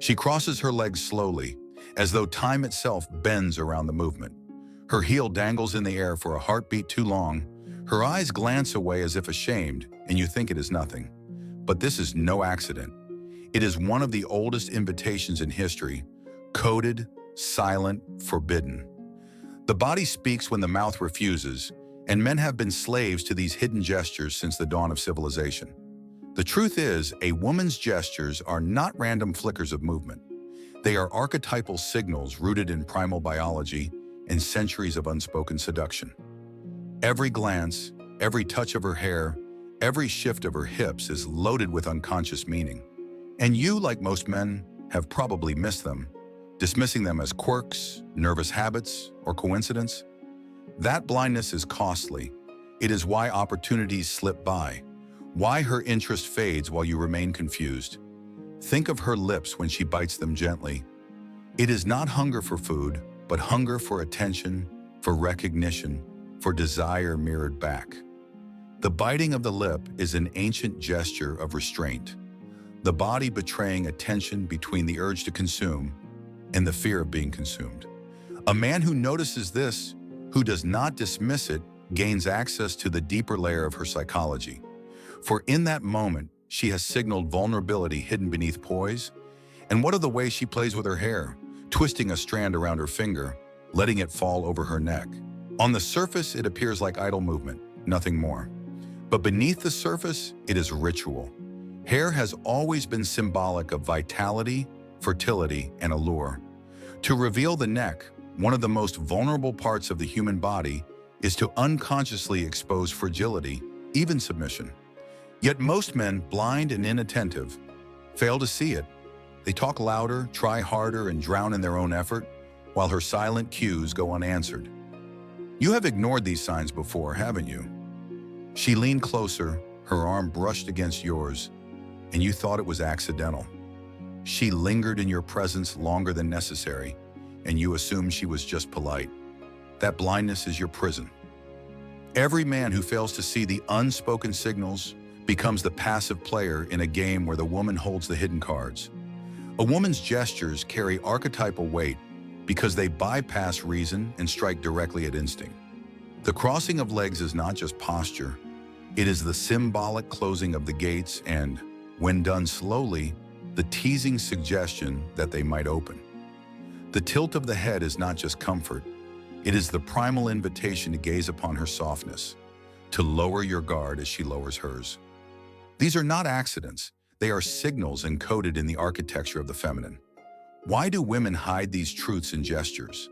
She crosses her legs slowly, as though time itself bends around the movement. Her heel dangles in the air for a heartbeat too long. Her eyes glance away as if ashamed, and you think it is nothing. But this is no accident. It is one of the oldest invitations in history, coded, silent, forbidden. The body speaks when the mouth refuses, and men have been slaves to these hidden gestures since the dawn of civilization. The truth is, a woman's gestures are not random flickers of movement. They are archetypal signals rooted in primal biology and centuries of unspoken seduction. Every glance, every touch of her hair, every shift of her hips is loaded with unconscious meaning. And you, like most men, have probably missed them, dismissing them as quirks, nervous habits, or coincidence. That blindness is costly. It is why opportunities slip by, why her interest fades while you remain confused. Think of her lips when she bites them gently. It is not hunger for food, but hunger for attention, for recognition, for desire mirrored back. The biting of the lip is an ancient gesture of restraint, the body betraying a tension between the urge to consume and the fear of being consumed. A man who notices this, who does not dismiss it, gains access to the deeper layer of her psychology. For in that moment, she has signaled vulnerability hidden beneath poise. And what of the way she plays with her hair, twisting a strand around her finger, letting it fall over her neck? On the surface, it appears like idle movement, nothing more. But beneath the surface, it is ritual. Hair has always been symbolic of vitality, fertility, and allure. To reveal the neck, one of the most vulnerable parts of the human body, is to unconsciously expose fragility, even submission. Yet most men, blind and inattentive, fail to see it. They talk louder, try harder, and drown in their own effort, while her silent cues go unanswered. You have ignored these signs before, haven't you? She leaned closer, her arm brushed against yours, and you thought it was accidental. She lingered in your presence longer than necessary, and you assumed she was just polite. That blindness is your prison. Every man who fails to see the unspoken signals becomes the passive player in a game where the woman holds the hidden cards. A woman's gestures carry archetypal weight because they bypass reason and strike directly at instinct. The crossing of legs is not just posture, it is the symbolic closing of the gates and, when done slowly, the teasing suggestion that they might open. The tilt of the head is not just comfort, it is the primal invitation to gaze upon her softness, to lower your guard as she lowers hers. These are not accidents, they are signals encoded in the architecture of the feminine. Why do women hide these truths in gestures?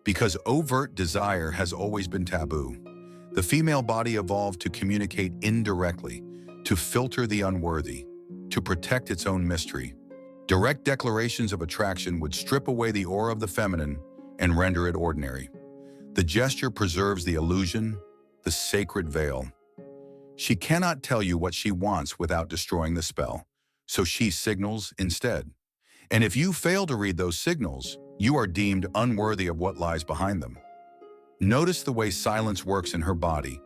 Because overt desire has always been taboo. The female body evolved to communicate indirectly, to filter the unworthy, to protect its own mystery. Direct declarations of attraction would strip away the aura of the feminine and render it ordinary. The gesture preserves the illusion, the sacred veil. She cannot tell you what she wants without destroying the spell, so she signals instead. And if you fail to read those signals, you are deemed unworthy of what lies behind them. Notice the way silence works in her body.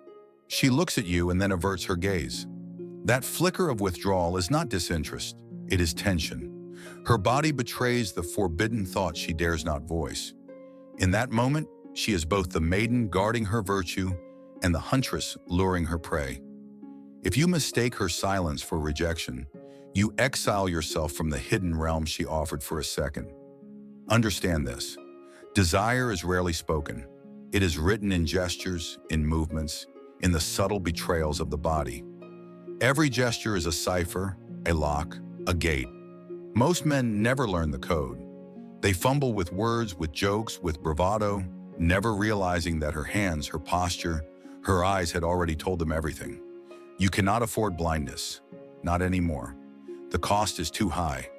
She looks at you and then averts her gaze. That flicker of withdrawal is not disinterest, it is tension. Her body betrays the forbidden thought she dares not voice. In that moment, she is both the maiden guarding her virtue and the huntress luring her prey. If you mistake her silence for rejection, you exile yourself from the hidden realm she offered for a second. Understand this. Desire is rarely spoken. It is written in gestures, in movements, in the subtle betrayals of the body. Every gesture is a cipher, a lock, a gate. Most men never learn the code. They fumble with words, with jokes, with bravado, never realizing that her hands, her posture, her eyes had already told them everything. You cannot afford blindness. Not anymore. The cost is too high.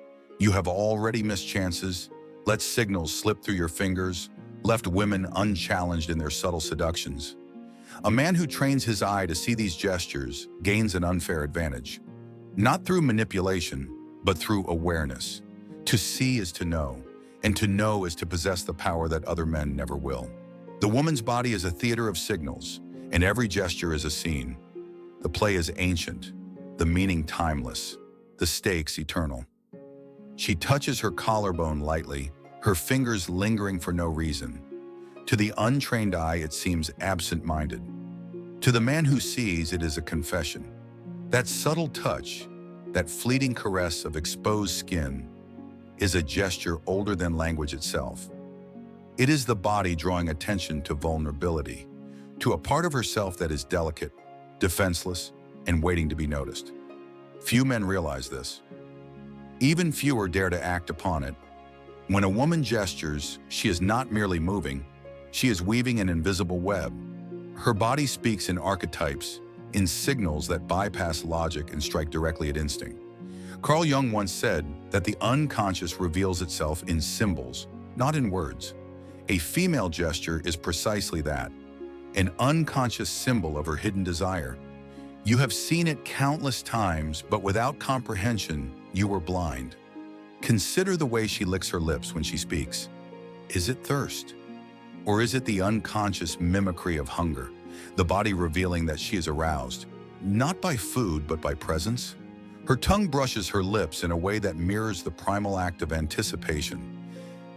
You have already missed chances, let signals slip through your fingers, left women unchallenged in their subtle seductions. A man who trains his eye to see these gestures gains an unfair advantage. Not through manipulation, but through awareness. To see is to know, and to know is to possess the power that other men never will. The woman's body is a theater of signals, and every gesture is a scene. The play is ancient, the meaning timeless, the stakes eternal. She touches her collarbone lightly, her fingers lingering for no reason. To the untrained eye, it seems absent-minded. To the man who sees, it is a confession. That subtle touch, that fleeting caress of exposed skin, is a gesture older than language itself. It is the body drawing attention to vulnerability, to a part of herself that is delicate, defenseless, and waiting to be noticed. Few men realize this. Even fewer dare to act upon it. When a woman gestures, she is not merely moving, she is weaving an invisible web. Her body speaks in archetypes, in signals that bypass logic and strike directly at instinct. Carl Jung once said that the unconscious reveals itself in symbols, not in words. A female gesture is precisely that, an unconscious symbol of her hidden desire. You have seen it countless times, but without comprehension, you were blind. Consider the way she licks her lips when she speaks. Is it thirst? Or is it the unconscious mimicry of hunger, the body revealing that she is aroused, not by food, but by presence? Her tongue brushes her lips in a way that mirrors the primal act of anticipation,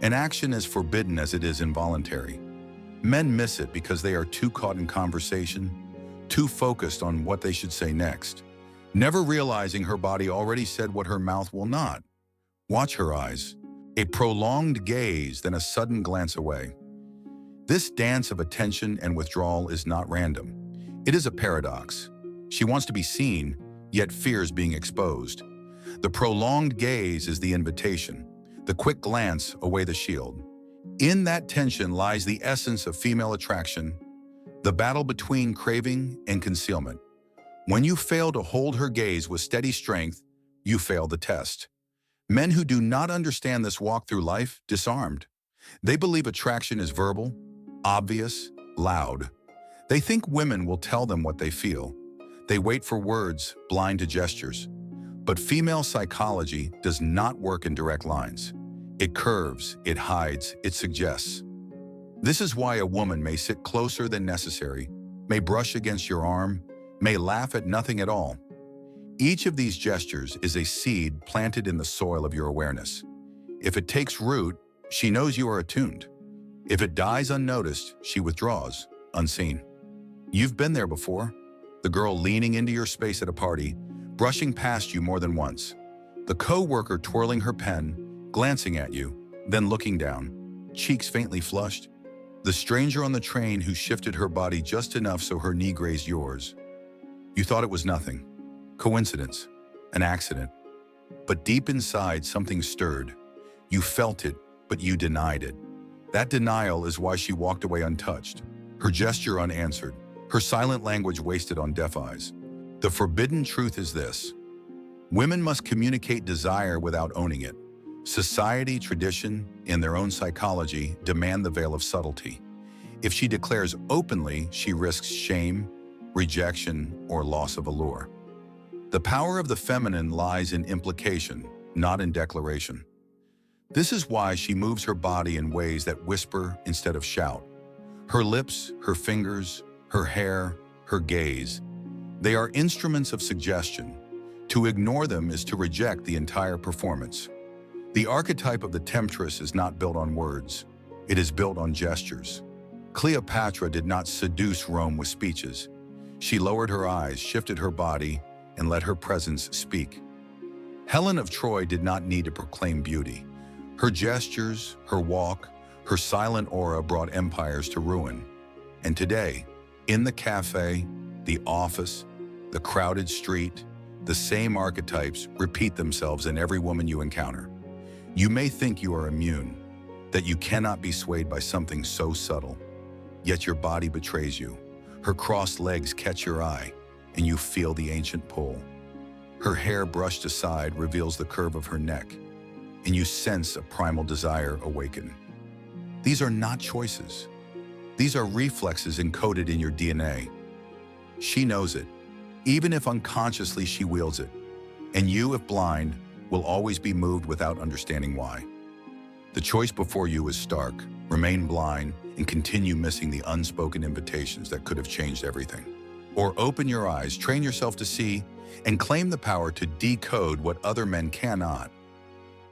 an action as forbidden as it is involuntary. Men miss it because they are too caught in conversation, too focused on what they should say next, never realizing her body already said what her mouth will not. Watch her eyes, a prolonged gaze, then a sudden glance away. This dance of attention and withdrawal is not random. It is a paradox. She wants to be seen, yet fears being exposed. The prolonged gaze is the invitation, the quick glance away the shield. In that tension lies the essence of female attraction, the battle between craving and concealment. When you fail to hold her gaze with steady strength, you fail the test. Men who do not understand this walk through life disarmed. They believe attraction is verbal, obvious, loud. They think women will tell them what they feel. They wait for words, blind to gestures. But female psychology does not work in direct lines. It curves, it hides, it suggests. This is why a woman may sit closer than necessary, may brush against your arm, may laugh at nothing at all. Each of these gestures is a seed planted in the soil of your awareness. If it takes root, she knows you are attuned. If it dies unnoticed, she withdraws, unseen. You've been there before. The girl leaning into your space at a party, brushing past you more than once. The co-worker twirling her pen, glancing at you, then looking down, cheeks faintly flushed. The stranger on the train who shifted her body just enough so her knee grazed yours. You thought it was nothing. Coincidence, an accident. But deep inside, something stirred. You felt it, but you denied it. That denial is why she walked away untouched, her gesture unanswered, her silent language wasted on deaf eyes. The forbidden truth is this: women must communicate desire without owning it. Society, tradition, and their own psychology demand the veil of subtlety. If she declares openly, she risks shame, rejection, or loss of allure. The power of the feminine lies in implication, not in declaration. This is why she moves her body in ways that whisper instead of shout. Her lips, her fingers, her hair, her gaze, they are instruments of suggestion. To ignore them is to reject the entire performance. The archetype of the temptress is not built on words. It is built on gestures. Cleopatra did not seduce Rome with speeches. She lowered her eyes, shifted her body, and let her presence speak. Helen of Troy did not need to proclaim beauty. Her gestures, her walk, her silent aura brought empires to ruin. And today, in the cafe, the office, the crowded street, the same archetypes repeat themselves in every woman you encounter. You may think you are immune, that you cannot be swayed by something so subtle, yet your body betrays you. Her crossed legs catch your eye, and you feel the ancient pull. Her hair brushed aside reveals the curve of her neck, and you sense a primal desire awaken. These are not choices. These are reflexes encoded in your DNA. She knows it, even if unconsciously she wields it, and you, if blind, will always be moved without understanding why. The choice before you is stark: remain blind and continue missing the unspoken invitations that could have changed everything. Or open your eyes, train yourself to see, and claim the power to decode what other men cannot.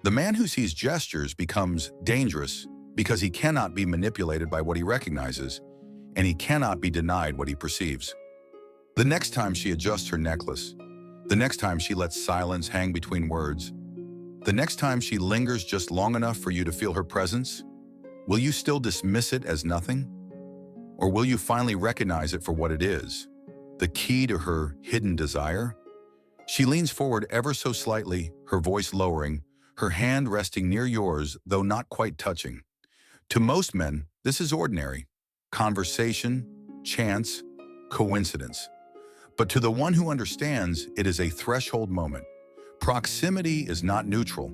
The man who sees gestures becomes dangerous because he cannot be manipulated by what he recognizes, and he cannot be denied what he perceives. The next time she adjusts her necklace, the next time she lets silence hang between words, the next time she lingers just long enough for you to feel her presence, will you still dismiss it as nothing? Or will you finally recognize it for what it is, the key to her hidden desire? She leans forward ever so slightly, her voice lowering, her hand resting near yours, though not quite touching. To most men, this is ordinary. Conversation, chance, coincidence. But to the one who understands, it is a threshold moment. Proximity is not neutral.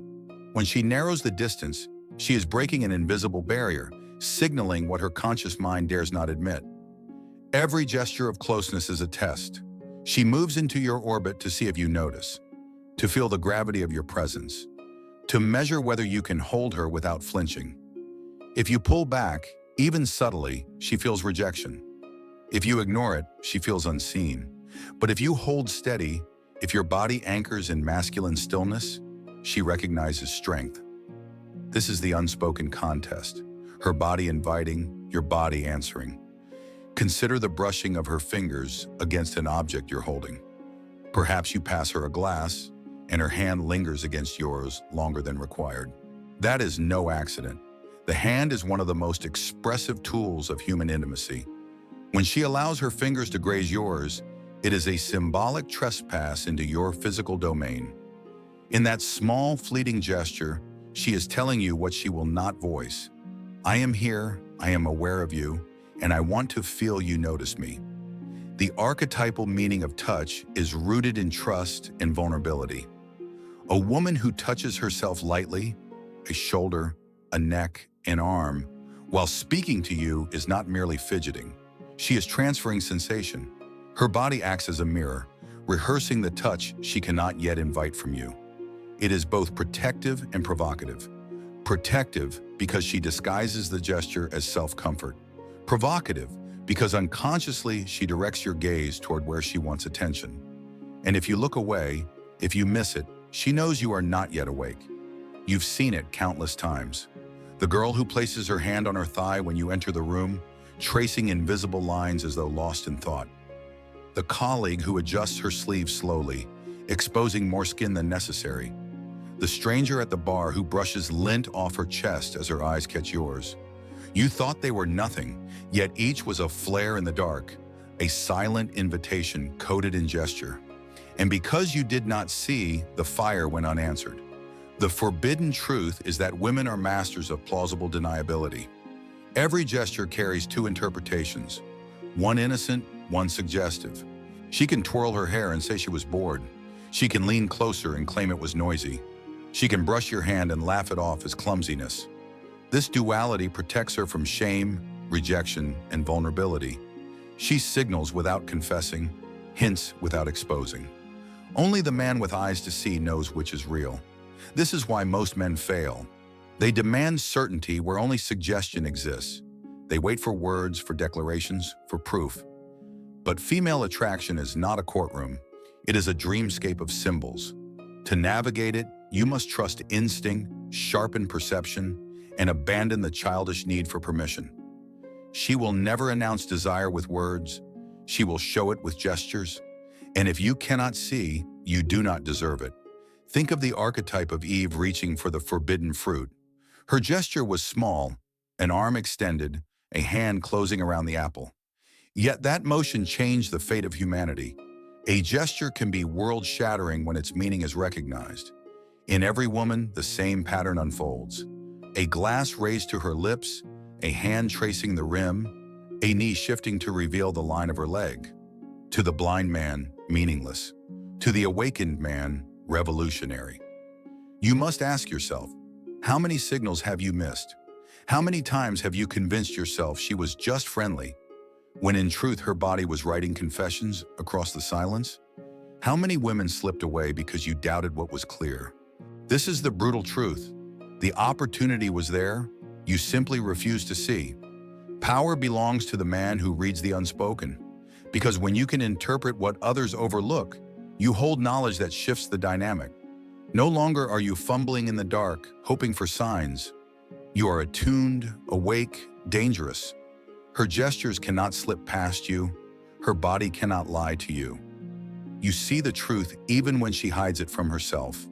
When she narrows the distance, she is breaking an invisible barrier, signaling what her conscious mind dares not admit. Every gesture of closeness is a test. She moves into your orbit to see if you notice, to feel the gravity of your presence, to measure whether you can hold her without flinching. If you pull back, even subtly, she feels rejection. If you ignore it, she feels unseen. But if you hold steady, if your body anchors in masculine stillness, she recognizes strength. This is the unspoken contest, her body inviting, your body answering. Consider the brushing of her fingers against an object you're holding. Perhaps you pass her a glass, and her hand lingers against yours longer than required. That is no accident. The hand is one of the most expressive tools of human intimacy. When she allows her fingers to graze yours, it is a symbolic trespass into your physical domain. In that small, fleeting gesture, she is telling you what she will not voice. I am here, I am aware of you, and I want to feel you notice me. The archetypal meaning of touch is rooted in trust and vulnerability. A woman who touches herself lightly, a shoulder, a neck, an arm, while speaking to you is not merely fidgeting. She is transferring sensation. Her body acts as a mirror, rehearsing the touch she cannot yet invite from you. It is both protective and provocative. Protective because she disguises the gesture as self-comfort. Provocative because unconsciously she directs your gaze toward where she wants attention. And if you look away, if you miss it, she knows you are not yet awake. You've seen it countless times. The girl who places her hand on her thigh when you enter the room, tracing invisible lines as though lost in thought. The colleague who adjusts her sleeve slowly, exposing more skin than necessary. The stranger at the bar who brushes lint off her chest as her eyes catch yours. You thought they were nothing, yet each was a flare in the dark, a silent invitation coded in gesture. And because you did not see, the fire went unanswered. The forbidden truth is that women are masters of plausible deniability. Every gesture carries two interpretations, one innocent, one suggestive. She can twirl her hair and say she was bored. She can lean closer and claim it was noisy. She can brush your hand and laugh it off as clumsiness. This duality protects her from shame, rejection, and vulnerability. She signals without confessing, hints without exposing. Only the man with eyes to see knows which is real. This is why most men fail. They demand certainty where only suggestion exists. They wait for words, for declarations, for proof. But female attraction is not a courtroom. It is a dreamscape of symbols. To navigate it, you must trust instinct, sharpen perception, and abandon the childish need for permission. She will never announce desire with words. She will show it with gestures. And if you cannot see, you do not deserve it. Think of the archetype of Eve reaching for the forbidden fruit. Her gesture was small, an arm extended, a hand closing around the apple. Yet that motion changed the fate of humanity. A gesture can be world-shattering when its meaning is recognized. In every woman, the same pattern unfolds. A glass raised to her lips, a hand tracing the rim, a knee shifting to reveal the line of her leg. To the blind man, meaningless. To the awakened man, revolutionary. You must ask yourself, how many signals have you missed? How many times have you convinced yourself she was just friendly, when in truth her body was writing confessions across the silence? How many women slipped away because you doubted what was clear? This is the brutal truth. The opportunity was there, you simply refused to see. Power belongs to the man who reads the unspoken, because when you can interpret what others overlook, you hold knowledge that shifts the dynamic. No longer are you fumbling in the dark, hoping for signs. You are attuned, awake, dangerous. Her gestures cannot slip past you. Her body cannot lie to you. You see the truth even when she hides it from herself.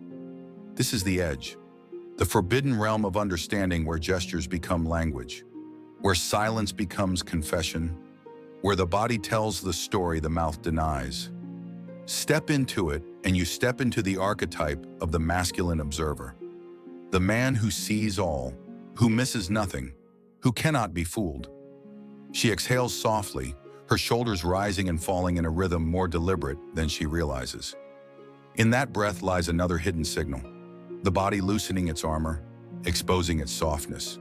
This is the edge, the forbidden realm of understanding where gestures become language, where silence becomes confession, where the body tells the story the mouth denies. Step into it, and you step into the archetype of the masculine observer, the man who sees all, who misses nothing, who cannot be fooled. She exhales softly, her shoulders rising and falling in a rhythm more deliberate than she realizes. In that breath lies another hidden signal, the body loosening its armor, exposing its softness.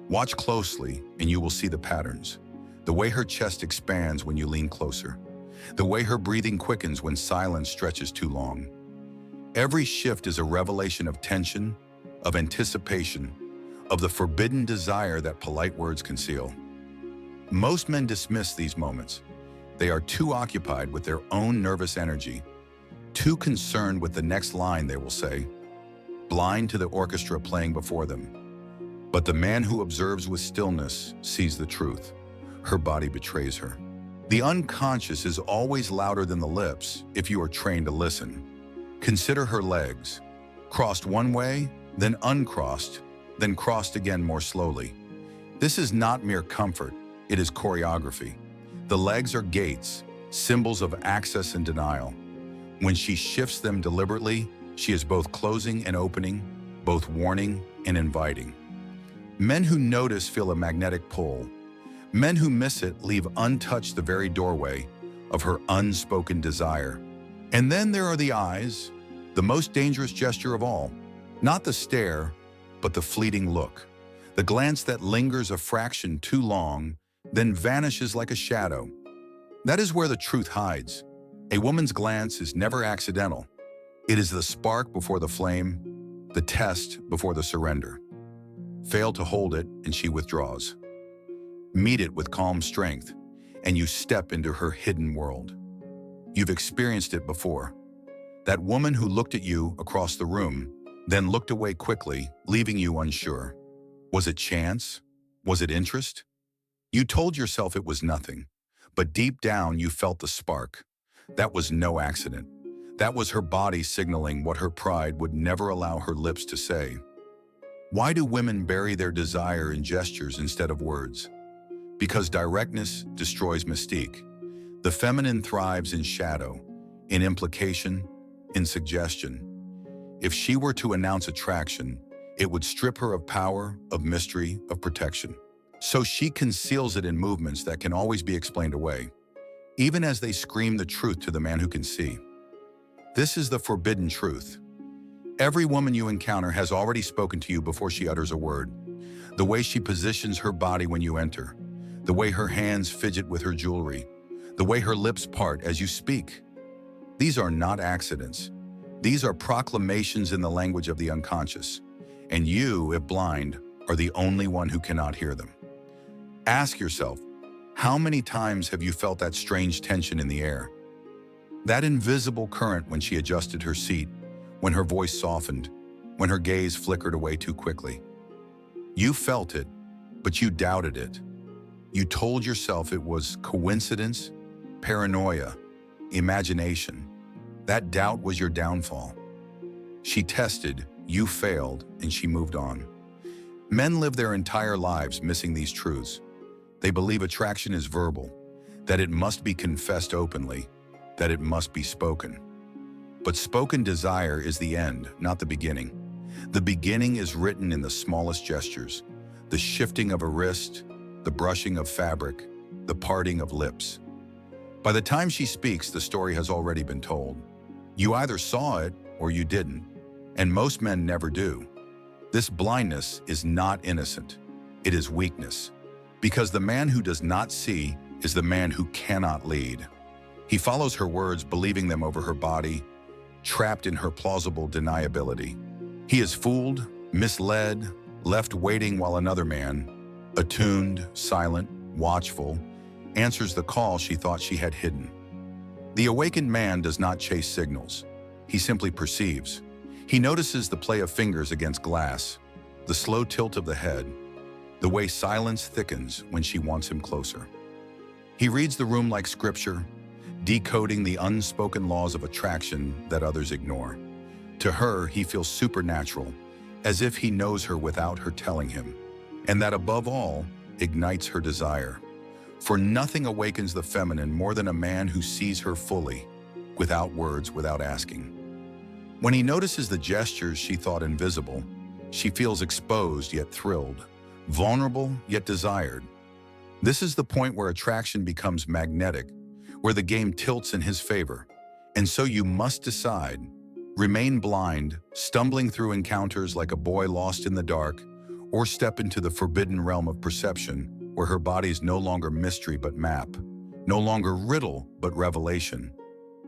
Watch closely, and you will see the patterns. The way her chest expands when you lean closer. The way her breathing quickens when silence stretches too long. Every shift is a revelation of tension, of anticipation, of the forbidden desire that polite words conceal. Most men dismiss these moments. They are too occupied with their own nervous energy, too concerned with the next line they will say, blind to the orchestra playing before them. But the man who observes with stillness sees the truth. Her body betrays her. The unconscious is always louder than the lips if you are trained to listen. Consider her legs, crossed one way, then uncrossed, then crossed again more slowly. This is not mere comfort, it is choreography. The legs are gates, symbols of access and denial. When she shifts them deliberately, she is both closing and opening, both warning and inviting. Men who notice feel a magnetic pull. Men who miss it leave untouched the very doorway of her unspoken desire. And then there are the eyes, the most dangerous gesture of all. Not the stare, but the fleeting look. The glance that lingers a fraction too long, then vanishes like a shadow. That is where the truth hides. A woman's glance is never accidental. It is the spark before the flame, the test before the surrender. Fail to hold it, and she withdraws. Meet it with calm strength, and you step into her hidden world. You've experienced it before. That woman who looked at you across the room, then looked away quickly, leaving you unsure. Was it chance? Was it interest? You told yourself it was nothing, but deep down you felt the spark. That was no accident. That was her body signaling what her pride would never allow her lips to say. Why do women bury their desire in gestures instead of words? Because directness destroys mystique. The feminine thrives in shadow, in implication, in suggestion. If she were to announce attraction, it would strip her of power, of mystery, of protection. So she conceals it in movements that can always be explained away, even as they scream the truth to the man who can see. This is the forbidden truth. Every woman you encounter has already spoken to you before she utters a word. The way she positions her body when you enter, the way her hands fidget with her jewelry, the way her lips part as you speak. These are not accidents. These are proclamations in the language of the unconscious, and you, if blind, are the only one who cannot hear them. Ask yourself, how many times have you felt that strange tension in the air? That invisible current when she adjusted her seat, when her voice softened, when her gaze flickered away too quickly. You felt it, but you doubted it. You told yourself it was coincidence, paranoia, imagination. That doubt was your downfall. She tested, you failed, and she moved on. Men live their entire lives missing these truths. They believe attraction is verbal, that it must be confessed openly, that it must be spoken. But spoken desire is the end, not the beginning. The beginning is written in the smallest gestures, the shifting of a wrist, the brushing of fabric, the parting of lips. By the time she speaks, the story has already been told. You either saw it or you didn't, and most men never do. This blindness is not innocent. It is weakness, because the man who does not see is the man who cannot lead. He follows her words, believing them over her body, trapped in her plausible deniability. He is fooled, misled, left waiting while another man, attuned, silent, watchful, answers the call she thought she had hidden. The awakened man does not chase signals. He simply perceives. He notices the play of fingers against glass, the slow tilt of the head, the way silence thickens when she wants him closer. He reads the room like scripture, decoding the unspoken laws of attraction that others ignore. To her, he feels supernatural, as if he knows her without her telling him, and that above all, ignites her desire. For nothing awakens the feminine more than a man who sees her fully, without words, without asking. When he notices the gestures she thought invisible, she feels exposed yet thrilled, vulnerable yet desired. This is the point where attraction becomes magnetic, where the game tilts in his favor. And so you must decide: remain blind, stumbling through encounters like a boy lost in the dark, or step into the forbidden realm of perception, where her body's no longer mystery but map, no longer riddle but revelation.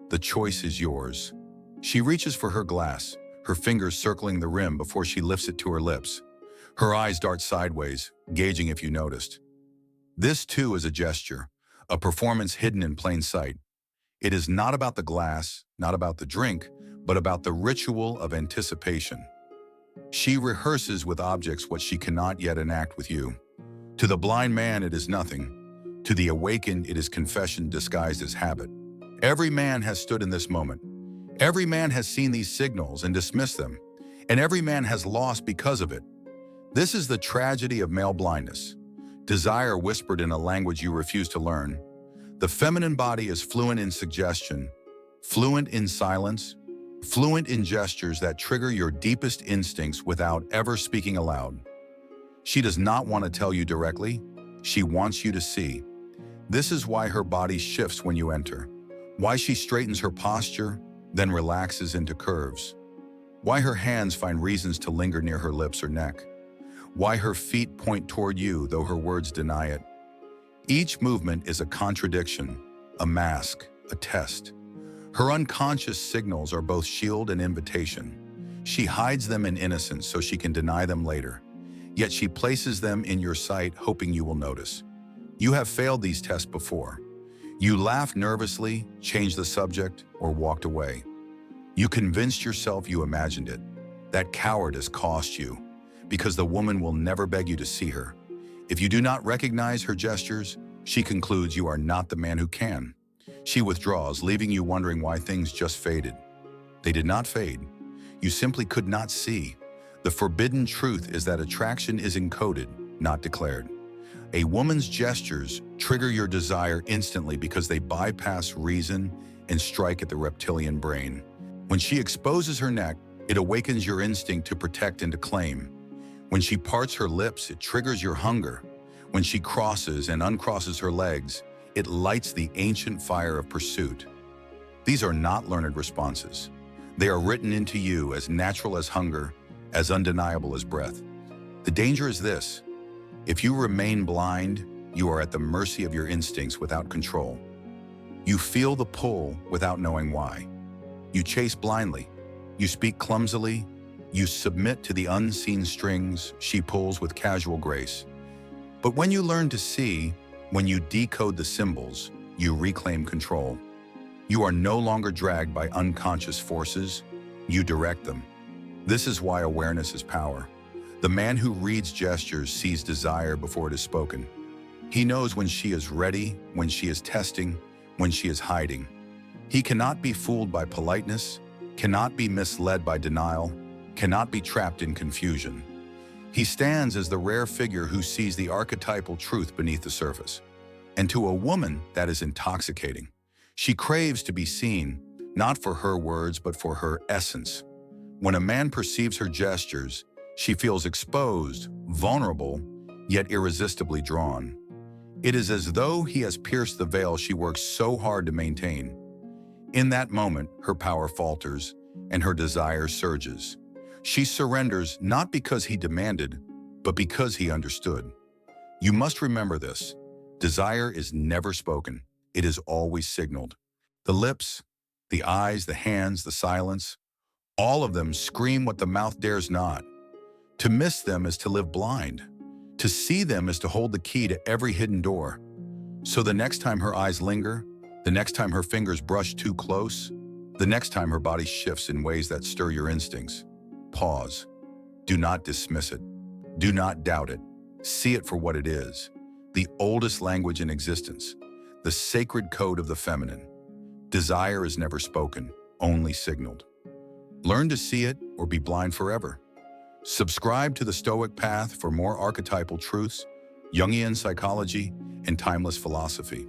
The choice is yours. She reaches for her glass, her fingers circling the rim before she lifts it to her lips. Her eyes dart sideways, gauging if you noticed. This too is a gesture, a performance hidden in plain sight. It is not about the glass, not about the drink, but about the ritual of anticipation. She rehearses with objects what she cannot yet enact with you. To the blind man, it is nothing. To the awakened, it is confession disguised as habit. Every man has stood in this moment. Every man has seen these signals and dismissed them, and every man has lost because of it. This is the tragedy of male blindness. Desire whispered in a language you refuse to learn. The feminine body is fluent in suggestion, fluent in silence, fluent in gestures that trigger your deepest instincts without ever speaking aloud. She does not want to tell you directly. She wants you to see. This is why her body shifts when you enter, why she straightens her posture, then relaxes into curves, why her hands find reasons to linger near her lips or neck, why her feet point toward you though her words deny it. Each movement is a contradiction, a mask, a test. Her unconscious signals are both shield and invitation. She hides them in innocence so she can deny them later. Yet she places them in your sight, hoping you will notice. You have failed these tests before. You laughed nervously, changed the subject, or walked away. You convinced yourself you imagined it. That cowardice cost you, because the woman will never beg you to see her. If you do not recognize her gestures, she concludes you are not the man who can. She withdraws, leaving you wondering why things just faded. They did not fade. You simply could not see. The forbidden truth is that attraction is encoded, not declared. A woman's gestures trigger your desire instantly because they bypass reason and strike at the reptilian brain. When she exposes her neck, it awakens your instinct to protect and to claim. When she parts her lips, it triggers your hunger. When she crosses and uncrosses her legs, it lights the ancient fire of pursuit. These are not learned responses. They are written into you as natural as hunger, as undeniable as breath. The danger is this: if you remain blind, you are at the mercy of your instincts without control. You feel the pull without knowing why. You chase blindly. You speak clumsily. You submit to the unseen strings she pulls with casual grace. But when you learn to see, when you decode the symbols, you reclaim control. You are no longer dragged by unconscious forces. You direct them. This is why awareness is power. The man who reads gestures sees desire before it is spoken. He knows when she is ready, when she is testing, when she is hiding. He cannot be fooled by politeness, cannot be misled by denial, cannot be trapped in confusion. He stands as the rare figure who sees the archetypal truth beneath the surface. And to a woman, that is intoxicating. She craves to be seen, not for her words, but for her essence. When a man perceives her gestures, she feels exposed, vulnerable, yet irresistibly drawn. It is as though he has pierced the veil she works so hard to maintain. In that moment, her power falters and her desire surges. She surrenders not because he demanded, but because he understood. You must remember this. Desire is never spoken. It is always signaled. The lips, the eyes, the hands, the silence, all of them scream what the mouth dares not. To miss them is to live blind. To see them is to hold the key to every hidden door. So the next time her eyes linger, the next time her fingers brush too close, the next time her body shifts in ways that stir your instincts, Pause. Do not dismiss it. Do not doubt it. See it for what it is. The oldest language in existence. The sacred code of the feminine. Desire is never spoken, only signaled. Learn to see it or be blind forever. Subscribe to the Stoic Path for more archetypal truths, Jungian psychology, and timeless philosophy.